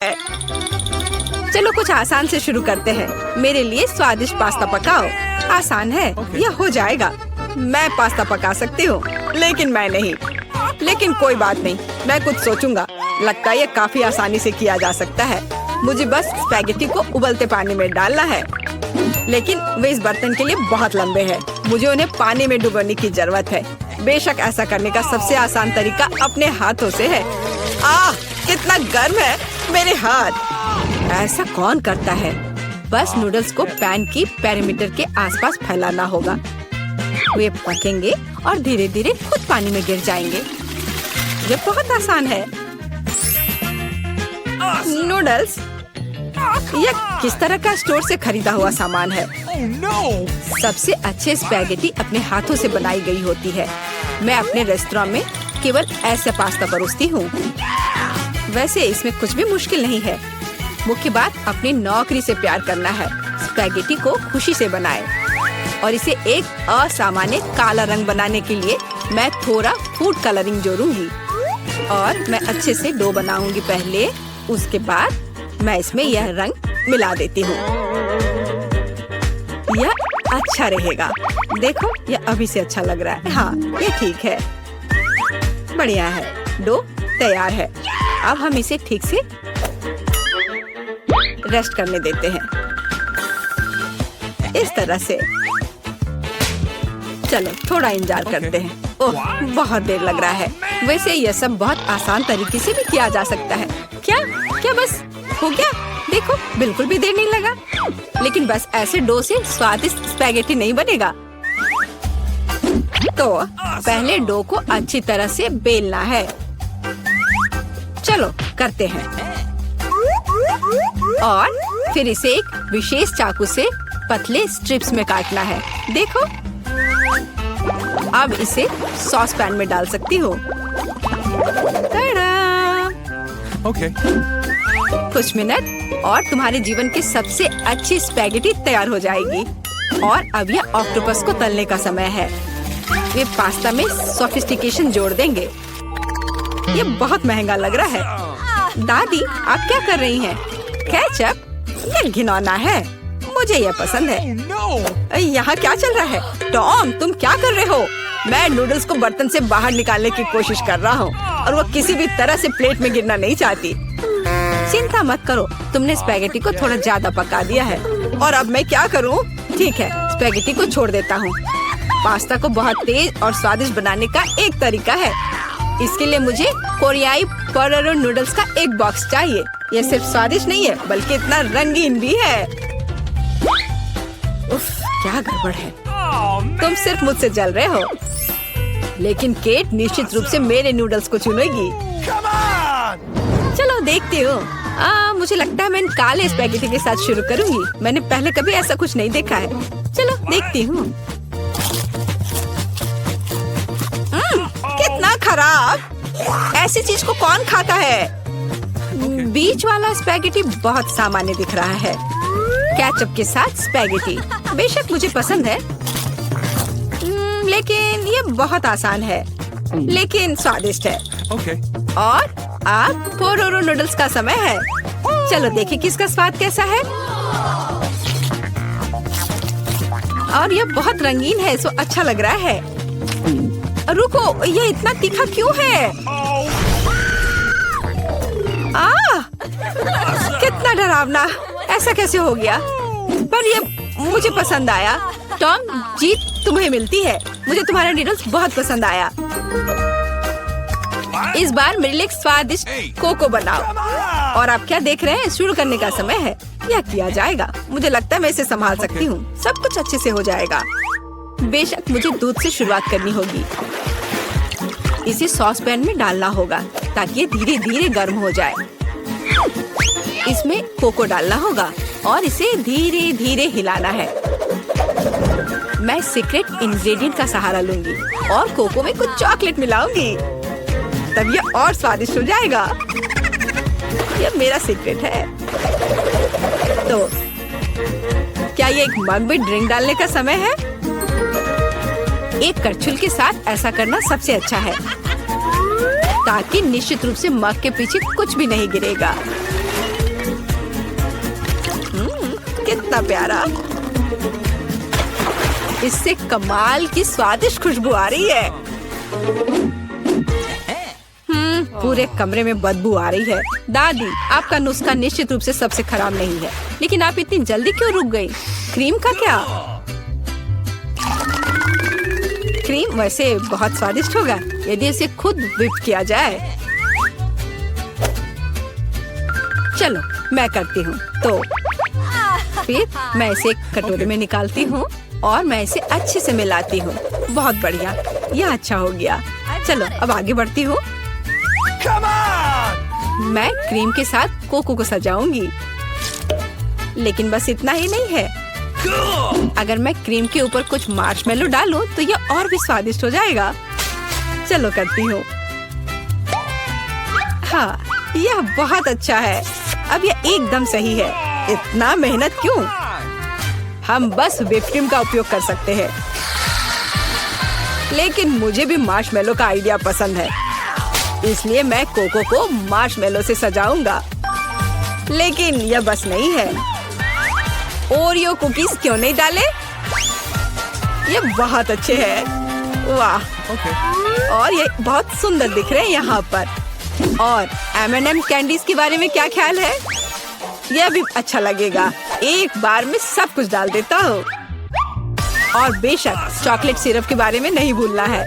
चलो कुछ आसान से शुरू करते हैं। मेरे लिए स्वादिष्ट पास्ता पकाओ। आसान है, यह हो जाएगा। मैं पास्ता पका सकती हूँ, लेकिन मैं नहीं। लेकिन कोई बात नहीं, मैं कुछ सोचूंगा। लगता है ये काफी आसानी से किया जा सकता है। मुझे बस स्पैगेटी को उबलते पानी में डालना है, लेकिन वे इस बर्तन के लिए बहुत लंबे हैं। मुझे उन्हें पानी में डुबोने की जरूरत है। बेशक ऐसा करने का सबसे आसान तरीका अपने हाथों से है। आह, कितना गर्म है मेरे हाथ। ऐसा कौन करता है? बस नूडल्स को पैन की पेरीमीटर के आसपास फैलाना होगा। वे पकेंगे और धीरे धीरे खुद पानी में गिर जाएंगे। ये बहुत आसान है। नूडल्स यह किस तरह का स्टोर से खरीदा हुआ सामान है? सबसे अच्छे स्पैगेटी अपने हाथों से बनाई गई होती है। मैं अपने रेस्टोरेंट में केवल ऐसे पास्ता परोसती हूँ। वैसे इसमें कुछ भी मुश्किल नहीं है। मुख्य बात अपनी नौकरी से प्यार करना है। स्पैगेटी को खुशी से बनाएं और इसे एक असामान्य काला रंग बनाने के लिए मैं थोड़ा फूड कलरिंग जोड़ूंगी और मैं अच्छे से डो बनाऊंगी पहले। उसके बाद मैं इसमें यह रंग मिला देती हूँ। यह अच्छा रहेगा। देखो, यह अभी से अच्छा लग रहा है। हाँ, ये ठीक है। बढ़िया है। डो तैयार है। अब हम इसे ठीक से रेस्ट करने देते हैं, इस तरह से। चलो थोड़ा इंतजार करते हैं। ओह, बहुत देर लग रहा है। वैसे यह सब बहुत आसान तरीके से भी किया जा सकता है। क्या बस हो गया? देखो, बिल्कुल भी देर नहीं लगा। लेकिन बस ऐसे डो से स्वादिष्ट स्पैगेटी नहीं बनेगा। तो पहले डो को अच्छी तरह से बेलना है। चलो करते हैं। और फिर इसे एक विशेष चाकू से पतले स्ट्रिप्स में काटना है। देखो, अब इसे सॉस पैन में डाल सकती हूँ। Okay. कुछ मिनट और तुम्हारे जीवन की सबसे अच्छी स्पैगेटी तैयार हो जाएगी। और अब यह ऑक्टोपस को तलने का समय है। वे पास्ता में सोफिस्टिकेशन जोड़ देंगे। ये बहुत महंगा लग रहा है। दादी, आप क्या कर रही हैं? केचप? ये घिनौना है। मुझे यह पसंद है। यहाँ क्या चल रहा है? टॉम, तुम क्या कर रहे हो? मैं नूडल्स को बर्तन से बाहर निकालने की कोशिश कर रहा हूँ और वो किसी भी तरह से प्लेट में गिरना नहीं चाहती। चिंता मत करो, तुमने स्पैगेटी को थोड़ा ज्यादा पका दिया है। और अब मैं क्या करूँ? ठीक है, स्पैगेटी को छोड़ देता हूँ। पास्ता को बहुत तेज और स्वादिष्ट बनाने का एक तरीका है। इसके लिए मुझे कोरियाई पोटेटो नूडल्स का एक बॉक्स चाहिए। यह सिर्फ स्वादिष्ट नहीं है, बल्कि इतना रंगीन भी है। उफ, क्या गड़बड़ है। तुम सिर्फ मुझसे जल रहे हो। लेकिन केट निश्चित रूप से मेरे नूडल्स को चुनेगी। चलो देखती हूँ। मुझे लगता है मैं काले स्पैगेटी के साथ शुरू करूँगी। मैंने पहले कभी ऐसा कुछ नहीं देखा है। चलो देखती हूँ। कितना खराब! ऐसी चीज को कौन खाता है? बीच वाला स्पैगेटी बहुत सामान्य दिख रहा है। केचप के साथ स्पैगेटी बेशक मुझे पसंद है, लेकिन ये बहुत आसान है, लेकिन स्वादिष्ट है। Okay. और अब पोटेटो नूडल्स का समय है। चलो देखें किसका स्वाद कैसा है। और ये बहुत रंगीन है, सो अच्छा लग रहा है। रुको, ये इतना तीखा क्यों है? कितना डरावना! ऐसा कैसे हो गया? पर ये मुझे पसंद आया। टॉम, जीत तुम्हें मिलती है। मुझे तुम्हारा नूडल्स बहुत पसंद आया। इस बार मेरे लिए एक स्वादिष्ट कोको बनाओ। और आप क्या देख रहे हैं? शुरू करने का समय है। यह किया जाएगा। मुझे लगता है मैं इसे संभाल सकती हूँ। सब कुछ अच्छे से हो जाएगा। बेशक मुझे दूध से शुरुआत करनी होगी। इसे सॉस पैन में डालना होगा ताकि ये धीरे धीरे गर्म हो जाए। इसमें कोको डालना होगा और इसे धीरे धीरे हिलाना है। मैं सीक्रेट इंग्रेडिएंट का सहारा लूंगी और कोको में कुछ चॉकलेट मिलाऊंगी, तब ये और स्वादिष्ट हो जाएगा। ये मेरा सीक्रेट है। तो क्या ये एक मग में ड्रिंक डालने का समय है? एक करछुल के साथ ऐसा करना सबसे अच्छा है ताकि निश्चित रूप से मग के पीछे कुछ भी नहीं गिरेगा। कितना प्यारा। इससे कमाल की स्वादिष्ट खुशबू आ रही है। पूरे कमरे में बदबू आ रही है। दादी, आपका नुस्खा निश्चित रूप से सबसे खराब नहीं है, लेकिन आप इतनी जल्दी क्यों रुक गई? क्रीम का क्या? क्रीम वैसे बहुत स्वादिष्ट होगा यदि इसे खुद व्हिप किया जाए। चलो मैं करती हूँ। तो फिर मैं इसे एक कटोरे में निकालती हूँ और मैं इसे अच्छे से मिलाती हूँ। बहुत बढ़िया, यह अच्छा हो गया। चलो अब आगे बढ़ती हूँ। मैं क्रीम के साथ कोको को सजाऊंगी, लेकिन बस इतना ही नहीं है। अगर मैं क्रीम के ऊपर कुछ मार्शमेलो डालूं तो यह और भी स्वादिष्ट हो जाएगा। चलो करती हूँ। हाँ, यह बहुत अच्छा है। अब यह एकदम सही है। इतना मेहनत क्यों? हम बस व्हिप क्रीम का उपयोग कर सकते हैं। लेकिन मुझे भी मार्शमेलो का आइडिया पसंद है, इसलिए मैं कोको को मार्शमेलो से सजाऊंगा। लेकिन यह बस नहीं है। ओरियो कुकीज क्यों नहीं डाले? ये बहुत अच्छे हैं। वाह, और ये बहुत सुंदर दिख रहे हैं यहाँ पर। और M&M कैंडीज के बारे में क्या ख्याल है? यह भी अच्छा लगेगा। एक बार में सब कुछ डाल देता हूँ। और बेशक चॉकलेट सिरप के बारे में नहीं भूलना है।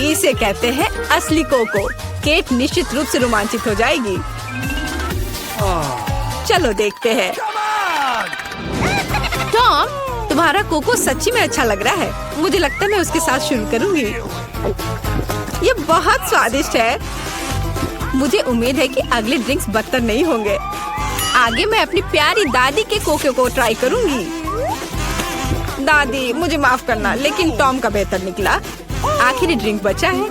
इसे कहते हैं असली कोको। केट निश्चित रूप से रोमांचित हो जाएगी। चलो देखते हैं। टॉम, तुम्हारा कोको सच्ची में अच्छा लग रहा है। मुझे लगता है मैं उसके साथ शुरू करूंगी। ये बहुत स्वादिष्ट है। मुझे उम्मीद है कि अगले ड्रिंक्स बदतर नहीं होंगे। आगे मैं अपनी प्यारी दादी के कोको को ट्राई करूंगी। दादी, मुझे माफ करना, लेकिन टॉम का बेहतर निकला। आखिरी ड्रिंक बचा है।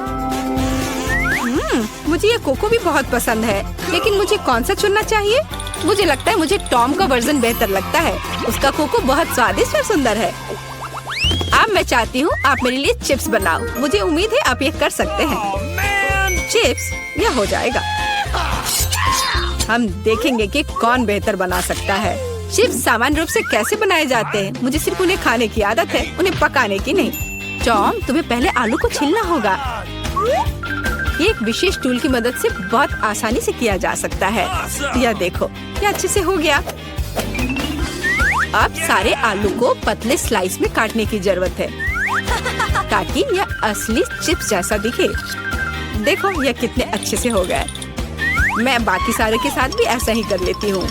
मुझे ये कोको भी बहुत पसंद है, लेकिन मुझे कौन सा चुनना चाहिए? मुझे लगता है मुझे टॉम का वर्जन बेहतर लगता है। उसका कोको बहुत स्वादिष्ट और सुंदर है। अब मैं चाहती हूँ आप मेरे लिए चिप्स बनाओ। मुझे उम्मीद है आप ये कर सकते हैं। चिप्स, यह हो जाएगा। हम देखेंगे कि कौन बेहतर बना सकता है। चिप्स सामान्य रूप से कैसे बनाए जाते हैं? मुझे सिर्फ उन्हें खाने की आदत है, उन्हें पकाने की नहीं। टॉम, तुम्हें पहले आलू को छीलना होगा। ये एक विशेष टूल की मदद से बहुत आसानी से किया जा सकता है। यह देखो, यह अच्छे से हो गया। अब सारे आलू को पतले स्लाइस में काटने की जरूरत है, ताकि यह असली चिप्स जैसा दिखे। देखो यह कितने अच्छे से हो गए। मैं बाकी सारे के साथ भी ऐसा ही कर लेती हूँ।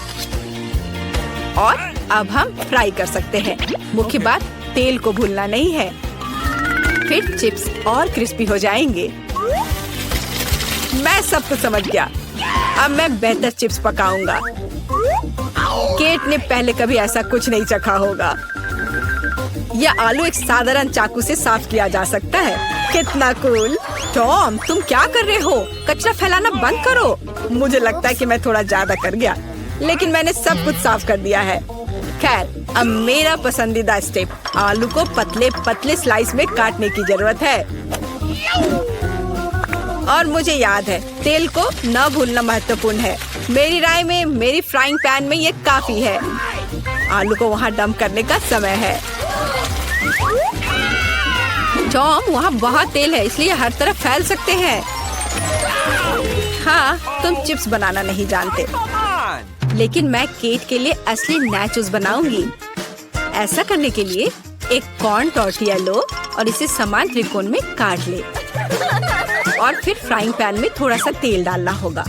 और अब हम फ्राई कर सकते हैं। मुख्य बात, तेल को भूलना नहीं है। फिर चिप्स और क्रिस्पी हो जाएंगे। मैं सब कुछ समझ गया। अब मैं बेहतर चिप्स पकाऊंगा। केट ने पहले कभी ऐसा कुछ नहीं चखा होगा। यह आलू एक साधारण चाकू से साफ किया जा सकता है। कितना कूल। टॉम, तुम क्या कर रहे हो? कचरा फैलाना बंद करो। मुझे लगता है कि मैं थोड़ा ज्यादा कर गया, लेकिन मैंने सब कुछ साफ कर दिया है। खैर, अब मेरा पसंदीदा स्टेप, आलू को पतले पतले स्लाइस में काटने की जरूरत है। और मुझे याद है, तेल को न भूलना महत्वपूर्ण है। मेरी राय में मेरी फ्राइंग पैन में ये काफी है। आलू को वहाँ डंप करने का समय है। टॉम, वहाँ बहुत तेल है, इसलिए हर तरफ फैल सकते हैं। हाँ, तुम चिप्स बनाना नहीं जानते, लेकिन मैं केट के लिए असली नाचोस बनाऊंगी। ऐसा करने के लिए एक कॉर्न टॉर्टिया लो और इसे समान त्रिकोण में काट ले। और फिर फ्राइंग पैन में थोड़ा सा तेल डालना होगा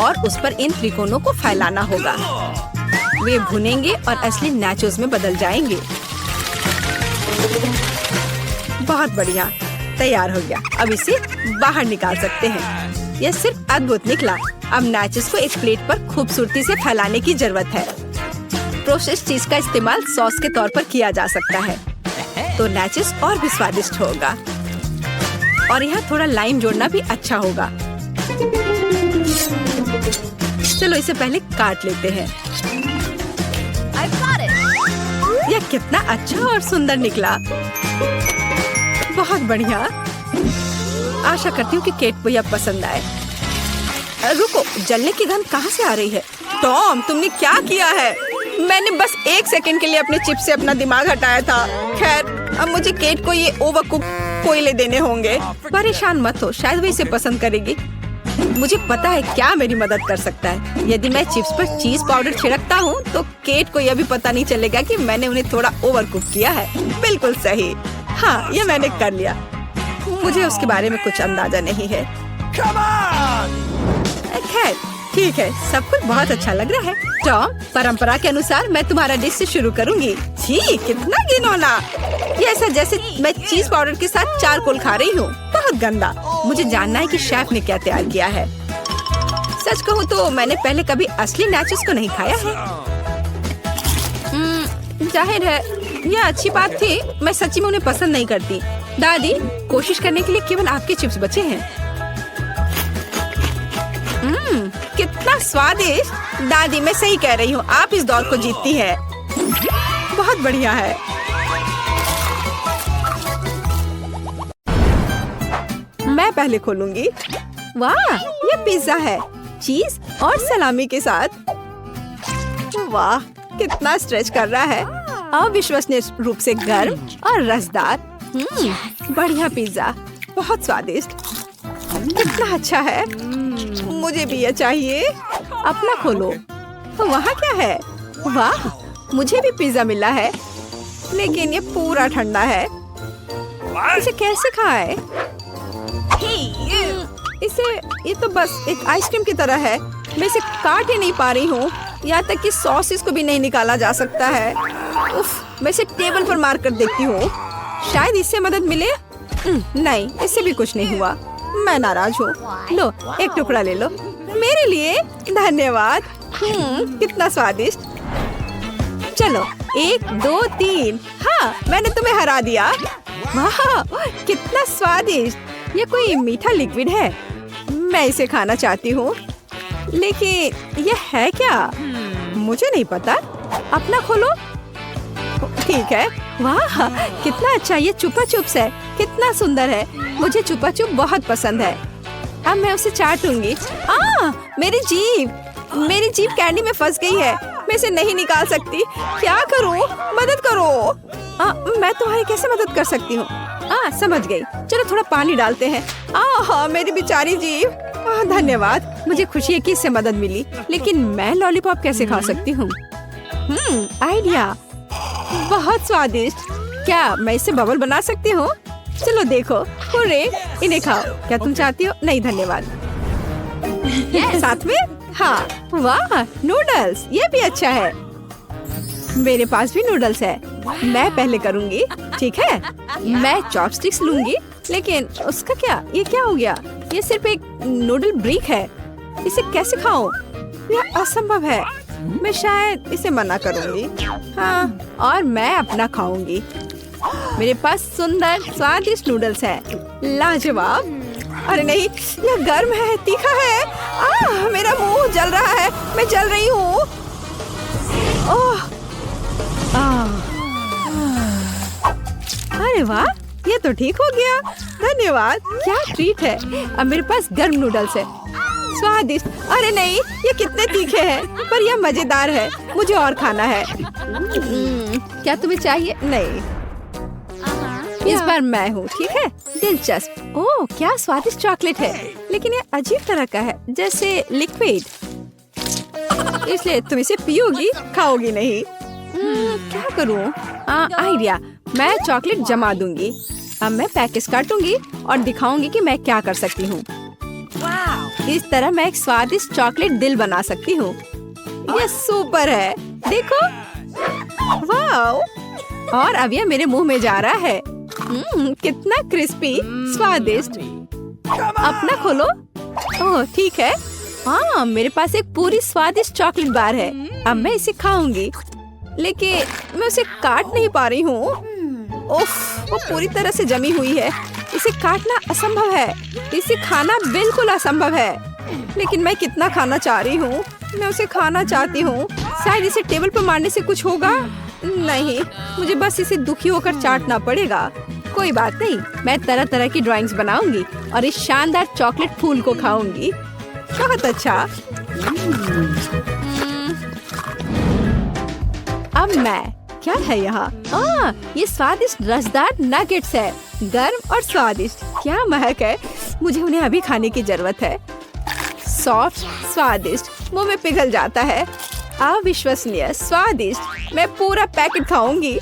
और उस पर इन त्रिकोणों को फैलाना होगा। वे भुनेंगे और असली नाचोस में बदल जाएंगे। बहुत बढ़िया, तैयार हो गया। अब इसे बाहर निकाल सकते हैं। यह सिर्फ अद्भुत निकला। अब नाचोस को एक प्लेट पर खूबसूरती से फैलाने की जरूरत है। प्रोसेस्ड चीज का इस्तेमाल सॉस के तौर पर किया जा सकता है, तो नाचोस और भी स्वादिष्ट होगा। और यहाँ थोड़ा लाइम जोड़ना भी अच्छा होगा। चलो इसे पहले काट लेते हैं। यह कितना अच्छा और सुंदर निकला। बहुत बढ़िया। आशा करती हूँ कि केट को यह पसंद आए। रुको, जलने की गंध कहाँ से आ रही है? टॉम, तुमने क्या किया है? मैंने बस 1 सेकंड के लिए अपने चिप्स से अपना दिमाग हटाया था। खैर, अब मुझे केट को ये ओवरकुक कोयले देने होंगे। परेशान मत हो, शायद वो इसे पसंद करेगी। मुझे पता है क्या मेरी मदद कर सकता है। यदि मैं चिप्स पर चीज पाउडर छिड़कता हूँ तो केट को यह भी पता नहीं चलेगा कि मैंने उन्हें थोड़ा ओवरकुक किया है। बिल्कुल सही। हाँ, ये मैंने कर लिया। मुझे उसके बारे में कुछ अंदाजा नहीं है। खैर, ठीक है, सब कुछ बहुत अच्छा लग रहा है। टॉम, परंपरा के अनुसार मैं तुम्हारा डिश से शुरू करूंगी। छी, कितना घिनौना! ये ऐसा जैसे मैं चीज पाउडर के साथ चारकोल खा रही हूँ। बहुत गंदा। मुझे जानना है कि शेफ ने क्या तैयार किया है। सच कहूँ तो मैंने पहले कभी असली नाचोस को नहीं खाया है। जाहिर है, यह अच्छी बात थी। मैं सच्ची में उन्हें पसंद नहीं करती। दादी, कोशिश करने के लिए केवल आपके चिप्स बचे हैं। कितना स्वादिष्ट! दादी, मैं सही कह रही हूँ, आप इस दौर को जीतती हैं। बहुत बढ़िया है। मैं पहले खोलूंगी। वाह, ये पिज्जा है, चीज और सलामी के साथ। वाह, कितना स्ट्रेच कर रहा है। अविश्वसनीय रूप से गर्म और रसदार। बढ़िया पिज्जा, बहुत स्वादिष्ट। कितना अच्छा है। मुझे भी ये चाहिए। अपना खोलो। वहाँ क्या है? वाह, मुझे भी पिज्जा मिला है, लेकिन ये पूरा ठंडा है। इसे कैसे खाए? ये तो बस एक आइसक्रीम की तरह है। मैं इसे काट ही नहीं पा रही हूँ। यहाँ तक कि सॉसेस को भी नहीं निकाला जा सकता है। उफ, मैं इसे टेबल पर मार कर देखती हूँ। शायद इससे मदद मिले। नहीं, इससे भी कुछ नहीं हुआ। मैं नाराज हूँ। लो, एक टुकड़ा ले लो। मेरे लिए? धन्यवाद। कितना स्वादिष्ट। चलो, 1 2 3। हाँ, मैंने तुम्हें हरा दिया। वाह, कितना स्वादिष्ट। ये कोई मीठा लिक्विड है। मैं इसे खाना चाहती हूँ, लेकिन ये है क्या? मुझे नहीं पता। अपना खोलो। ठीक है। वाह, कितना अच्छा। ये चुपा चुप्स है। कितना सुंदर है। मुझे चुपा चुप बहुत पसंद है। अब मैं उसे चाटूंगी। मेरी जीभ कैंडी में फंस गई है। मैं इसे नहीं निकाल सकती। क्या करूं? मदद करो। मैं तुम्हारी कैसे मदद कर सकती हूँ? समझ गई। चलो थोड़ा पानी डालते हैं। मेरी बेचारी जीभ। धन्यवाद। मुझे खुशी है कि इससे मदद मिली, लेकिन मैं लॉलीपॉप कैसे खा सकती हूँ? आइडिया, बहुत स्वादिष्ट। क्या मैं इससे बबल बना सकती हूँ? चलो देखो। हुर्रे, इन्हें खाओ। क्या तुम चाहती हो? नहीं धन्यवाद। साथ में? हाँ। वाह, नूडल्स, ये भी अच्छा है। मेरे पास भी नूडल्स है। मैं पहले करूँगी, ठीक है? मैं चॉपस्टिक्स लूंगी, लेकिन उसका क्या? ये क्या हो गया? ये सिर्फ एक नूडल ब्रिक है। इसे कैसे खाऊं? यह असंभव है। मैं शायद इसे मना करूंगी। हाँ, और मैं अपना खाऊंगी। मेरे पास सुंदर स्वादिष्ट नूडल्स है। लाजवाब। अरे नहीं, यह गर्म है, तीखा है। मेरा मुंह जल रहा है। मैं जल रही हूँ। अरे वाह, ये तो ठीक हो गया। धन्यवाद। क्या ट्रीट है। अब मेरे पास गर्म नूडल्स है, स्वादिष्ट। अरे नहीं, ये कितने तीखे हैं, पर यह मजेदार है। मुझे और खाना है। क्या तुम्हें चाहिए? नहीं, इस बार मैं हूँ, ठीक है? दिलचस्प। ओह, क्या स्वादिष्ट चॉकलेट है, लेकिन ये अजीब तरह का है, जैसे लिक्विड। इसलिए तुम इसे पियोगी, खाओगी नहीं। क्या करूँ? आइडिया, मैं चॉकलेट जमा दूंगी। अब मैं पैकेज काटूंगी और दिखाऊंगी कि मैं क्या कर सकती हूँ। इस तरह मैं एक स्वादिष्ट चॉकलेट दिल बना सकती हूँ। ये सुपर है, देखो। वाह, और अब यह मेरे मुंह में जा रहा है। कितना क्रिस्पी, स्वादिष्ट। अपना खोलो। ओह, ठीक है। हाँ, मेरे पास एक पूरी स्वादिष्ट चॉकलेट बार है। अब मैं इसे खाऊंगी, लेकिन मैं उसे काट नहीं पा रही हूँ। उफ, वो पूरी तरह से जमी हुई है। इसे काटना असंभव है। इसे खाना बिल्कुल असंभव है। लेकिन मैं कितना खाना चाह रही हूँ। मैं उसे खाना चाहती हूँ। शायद इसे टेबल पर मारने से कुछ होगा। नहीं, मुझे बस इसे दुखी होकर चाटना पड़ेगा। कोई बात नहीं, मैं तरह तरह की ड्राइंग्स बनाऊंगी और इस शानदार चॉकलेट फूल को खाऊंगी। बहुत अच्छा। अब मैं क्या है यहाँ? ये स्वादिष्ट रसदार नगेट्स है, गर्म और स्वादिष्ट। क्या महक है, मुझे उन्हें अभी खाने की जरूरत है। सॉफ्ट, स्वादिष्ट, मुंह में पिघल जाता है। अविश्वसनीय स्वादिष्ट। मैं पूरा पैकेट खाऊंगी।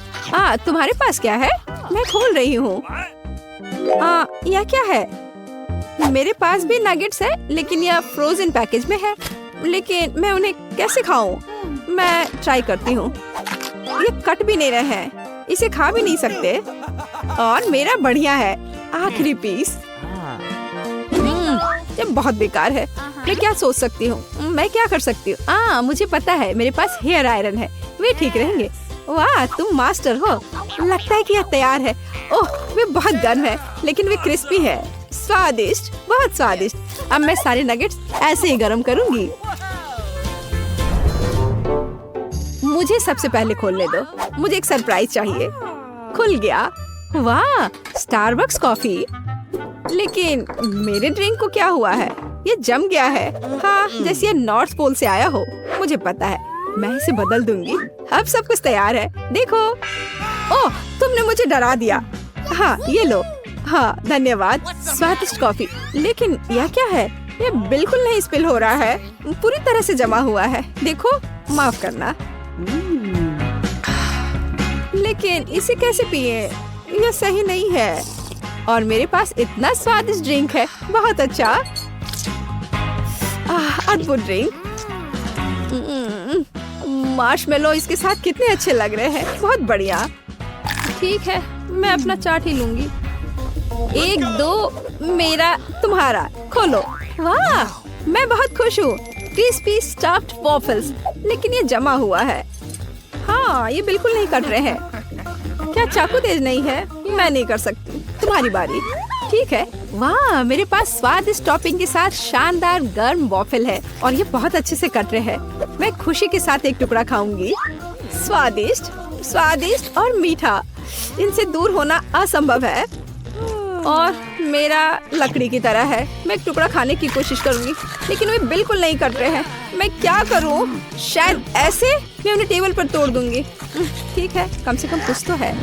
तुम्हारे पास क्या है? मैं खोल रही हूँ। यह क्या है? मेरे पास भी नगेट्स है, लेकिन यह फ्रोजन पैकेज में है। लेकिन मैं उन्हें कैसे खाऊं? मैं ट्राई करती हूँ। ये कट भी नहीं रहे हैं, इसे खा भी नहीं सकते। और मेरा बढ़िया है, आखिरी पीस। ये बहुत बेकार है। मैं क्या सोच सकती हूँ? मैं क्या कर सकती हूँ? मुझे पता है, मेरे पास हेयर आयरन है, वे ठीक रहेंगे। वाह, तुम मास्टर हो। लगता है कि यह तैयार है। ओह, वे बहुत गर्म है, लेकिन वे क्रिस्पी है। स्वादिष्ट, बहुत स्वादिष्ट। अब मैं सारे नगेट्स ऐसे ही गर्म करूंगी। मुझे सबसे पहले खोलने दो, मुझे एक सरप्राइज चाहिए। खुल गया। वाह, स्टारबक्स कॉफी। लेकिन मेरे ड्रिंक को क्या हुआ है? ये जम गया है। जैसे ये नॉर्थ पोल से आया हो। मुझे पता है, मैं इसे बदल दूंगी। अब सब कुछ तैयार है, देखो। ओह, तुमने मुझे डरा दिया। ये लो। धन्यवाद। स्वादिष्ट कॉफी। लेकिन यह क्या है? ये बिल्कुल नहीं स्पिल हो रहा है, पूरी तरह से जमा हुआ है। देखो, माफ करना। लेकिन इसे कैसे पिए? यह सही नहीं है। और मेरे पास इतना स्वादिष्ट ड्रिंक है। बहुत अच्छा, अद्भुत ड्रिंक। मार्शमेलो इसके साथ कितने अच्छे लग रहे हैं। बहुत बढ़िया। ठीक है, मैं अपना चाट ही लूंगी। 1, 2, मेरा, तुम्हारा। खोलो। वाह, मैं बहुत खुश हूँ। Crispy stuffed waffles. लेकिन ये जमा हुआ है। ये बिल्कुल नहीं कट रहे हैं। क्या चाकू तेज नहीं है? मैं नहीं कर सकती। तुम्हारी बारी। ठीक है। वाह, मेरे पास स्वादिष्ट टॉपिंग के साथ शानदार गर्म वॉफल है और ये बहुत अच्छे से कट रहे हैं। मैं खुशी के साथ एक टुकड़ा खाऊंगी। स्वादिष्ट, स्वादिष्ट और मीठा। इनसे दूर होना असंभव है। और मेरा लकड़ी की तरह है। मैं एक टुकड़ा खाने की कोशिश करूंगी, लेकिन वे बिल्कुल नहीं कट रहे हैं। मैं क्या करूं? शायद ऐसे मैं उन्हें टेबल पर तोड़ दूंगी। ठीक है, कम से कम कुछ तो है।